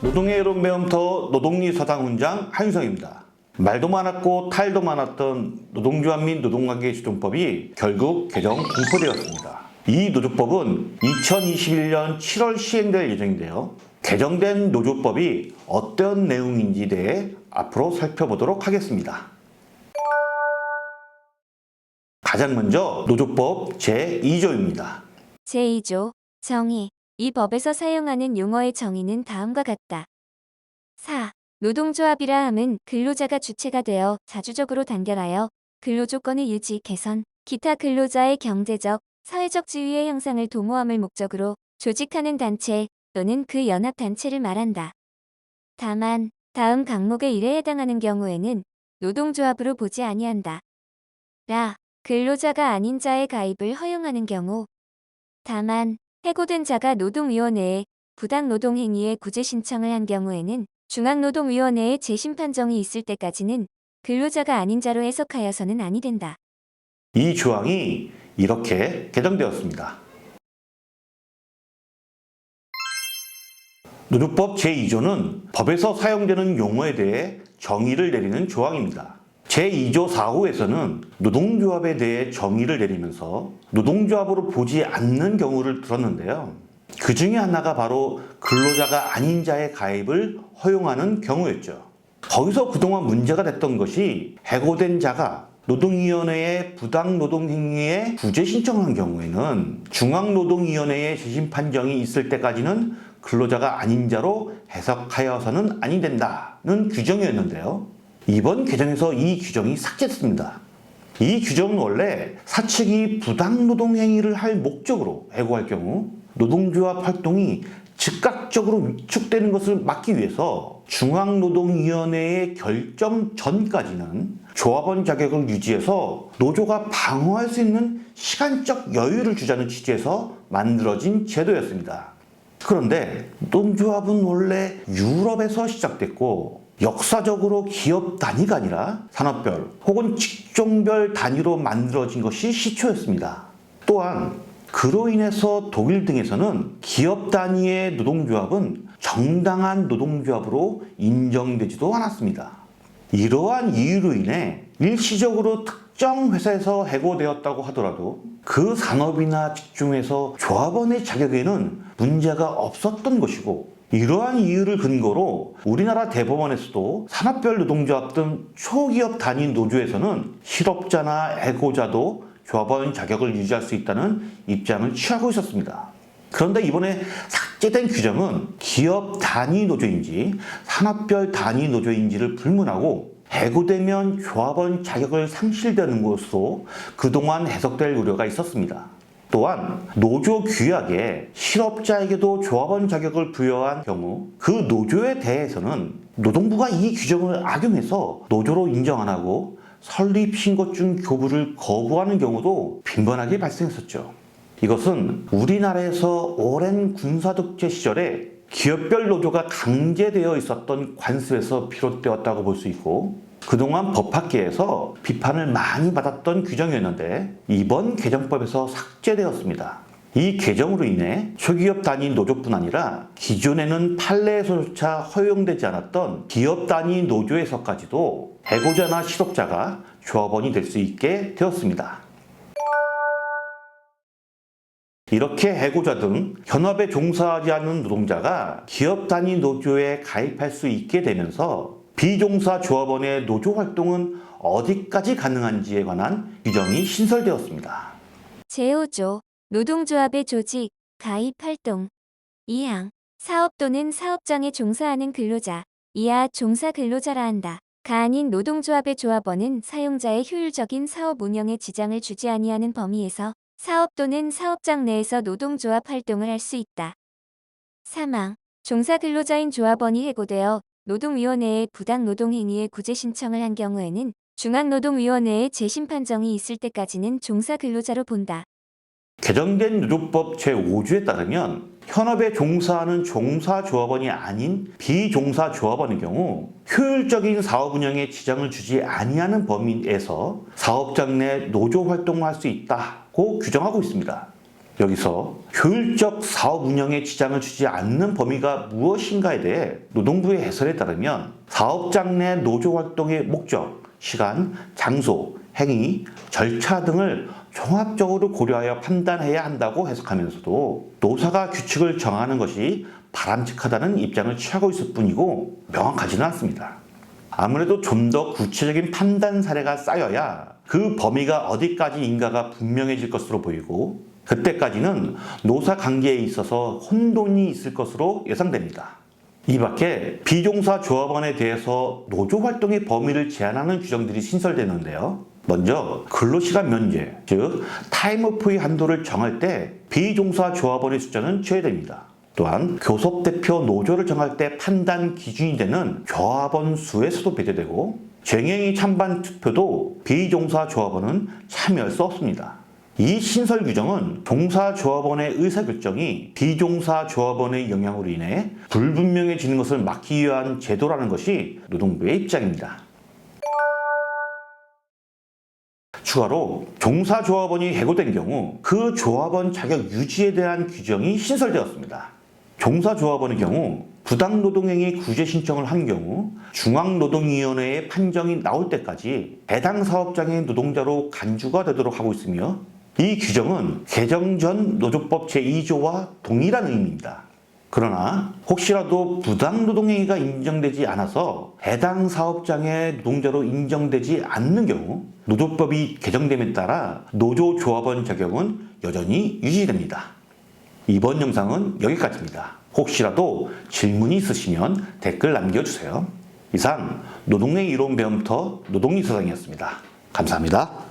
노동의 이론 배움터 노동리 서당훈장 한유성입니다. 말도 많았고 탈도 많았던 노동조합 및 노동관계 조정법이 결국 개정 공포되었습니다. 이 노조법은 2021년 7월 시행될 예정인데요. 개정된 노조법이 어떤 내용인지에 대해 앞으로 살펴보도록 하겠습니다. 가장 먼저 노조법 제2조입니다. 제2조 정의. 이 법에서 사용하는 용어의 정의는 다음과 같다. 4. 노동조합이라 함은 근로자가 주체가 되어 자주적으로 단결하여 근로조건의 유지, 개선, 기타 근로자의 경제적, 사회적 지위의 향상을 도모함을 목적으로 조직하는 단체 또는 그 연합단체를 말한다. 다만 다음 항목의 1에 해당하는 경우에는 노동조합으로 보지 아니한다. 라. 근로자가 아닌 자의 가입을 허용하는 경우. 다만 해고된 자가 노동위원회에 부당노동행위의 구제 신청을 한 경우에는 중앙노동위원회의 재심판정이 있을 때까지는 근로자가 아닌 자로 해석하여서는 아니 된다. 이 조항이 이렇게 개정되었습니다. 노조법 제2조는 법에서 사용되는 용어에 대해 정의를 내리는 조항입니다. 제2조 4호에서는 노동조합에 대해 정의를 내리면서 노동조합으로 보지 않는 경우를 들었는데요. 그 중에 하나가 바로 근로자가 아닌 자의 가입을 허용하는 경우였죠. 거기서 그동안 문제가 됐던 것이 해고된 자가 노동위원회에 부당노동행위의 구제 신청을 한 경우에는 중앙노동위원회의 재심 판정이 있을 때까지는 근로자가 아닌 자로 해석하여서는 아니 된다는 규정이었는데요. 이번 개정에서 이 규정이 삭제됐습니다. 이 규정은 원래 사측이 부당노동행위를 할 목적으로 해고할 경우 노동조합 활동이 즉각적으로 위축되는 것을 막기 위해서 중앙노동위원회의 결정 전까지는 조합원 자격을 유지해서 노조가 방어할 수 있는 시간적 여유를 주자는 취지에서 만들어진 제도였습니다. 그런데 노동조합은 원래 유럽에서 시작됐고 역사적으로 기업 단위가 아니라 산업별 혹은 직종별 단위로 만들어진 것이 시초였습니다. 또한 그로 인해서 독일 등에서는 기업 단위의 노동조합은 정당한 노동조합으로 인정되지도 않았습니다. 이러한 이유로 인해 일시적으로 특정 회사에서 해고되었다고 하더라도 그 산업이나 직종에서 조합원의 자격에는 문제가 없었던 것이고, 이러한 이유를 근거로 우리나라 대법원에서도 산업별 노동조합 등 초기업 단위 노조에서는 실업자나 해고자도 조합원 자격을 유지할 수 있다는 입장을 취하고 있었습니다. 그런데 이번에 삭제된 규정은 기업 단위 노조인지 산업별 단위 노조인지를 불문하고 해고되면 조합원 자격을 상실되는 것으로 그동안 해석될 우려가 있었습니다. 또한 노조 규약에 실업자에게도 조합원 자격을 부여한 경우 그 노조에 대해서는 노동부가 이 규정을 악용해서 노조로 인정 안 하고 설립 신고 중 교부를 거부하는 경우도 빈번하게 발생했었죠. 이것은 우리나라에서 오랜 군사독재 시절에 기업별 노조가 강제되어 있었던 관습에서 비롯되었다고 볼 수 있고, 그동안 법학계에서 비판을 많이 받았던 규정이었는데 이번 개정법에서 삭제되었습니다. 이 개정으로 인해 초기업 단위 노조뿐 아니라 기존에는 판례에서조차 허용되지 않았던 기업 단위 노조에서까지도 해고자나 실업자가 조합원이 될 수 있게 되었습니다. 이렇게 해고자 등 현업에 종사하지 않는 노동자가 기업 단위 노조에 가입할 수 있게 되면서 비종사 조합원의 노조 활동은 어디까지 가능한지에 관한 규정이 신설되었습니다. 제5조 노동조합의 조직, 가입 활동. 2항 사업 또는 사업장에 종사하는 근로자, 이하 종사 근로자라 한다. 가 아닌 노동조합의 조합원은 사용자의 효율적인 사업 운영에 지장을 주지 아니하는 범위에서 사업 또는 사업장 내에서 노동조합 활동을 할 수 있다. 3항 종사 근로자인 조합원이 해고되어 노동위원회에 부당노동행위의 구제 신청을 한 경우에는 중앙노동위원회의 재심 판정이 있을 때까지는 종사 근로자로 본다. 개정된 노조법 제5조에 따르면 현업에 종사하는 종사조합원이 아닌 비종사조합원의 경우 효율적인 사업 운영에 지장을 주지 아니하는 범위에서 사업장 내 노조 활동을 할 수 있다고 규정하고 있습니다. 여기서 효율적 사업 운영에 지장을 주지 않는 범위가 무엇인가에 대해 노동부의 해설에 따르면 사업장 내 노조 활동의 목적, 시간, 장소, 행위, 절차 등을 종합적으로 고려하여 판단해야 한다고 해석하면서도 노사가 규칙을 정하는 것이 바람직하다는 입장을 취하고 있을 뿐이고 명확하지는 않습니다. 아무래도 좀 더 구체적인 판단 사례가 쌓여야 그 범위가 어디까지인가가 분명해질 것으로 보이고 그때까지는 노사 관계에 있어서 혼돈이 있을 것으로 예상됩니다. 이 밖에 비종사 조합원에 대해서 노조 활동의 범위를 제한하는 규정들이 신설되는데요. 먼저 근로시간 면제, 즉 타임오프의 한도를 정할 때 비종사 조합원의 숫자는 제외됩니다. 또한 교섭대표 노조를 정할 때 판단 기준이 되는 조합원 수에서도 배제되고 쟁행위 찬반 투표도 비종사 조합원은 참여할 수 없습니다. 이 신설 규정은 종사조합원의 의사결정이 비종사조합원의 영향으로 인해 불분명해지는 것을 막기 위한 제도라는 것이 노동부의 입장입니다. 추가로 종사조합원이 해고된 경우 그 조합원 자격 유지에 대한 규정이 신설되었습니다. 종사조합원의 경우 부당노동행위 구제 신청을 한 경우 중앙노동위원회의 판정이 나올 때까지 해당 사업장의 노동자로 간주가 되도록 하고 있으며 이 규정은 개정 전 노조법 제2조와 동일한 의미입니다. 그러나 혹시라도 부당노동행위가 인정되지 않아서 해당 사업장의 노동자로 인정되지 않는 경우 노조법이 개정됨에 따라 노조조합원 자격은 여전히 유지됩니다. 이번 영상은 여기까지입니다. 혹시라도 질문이 있으시면 댓글 남겨주세요. 이상 노동의 이론 배움터 노동이사장이었습니다. 감사합니다.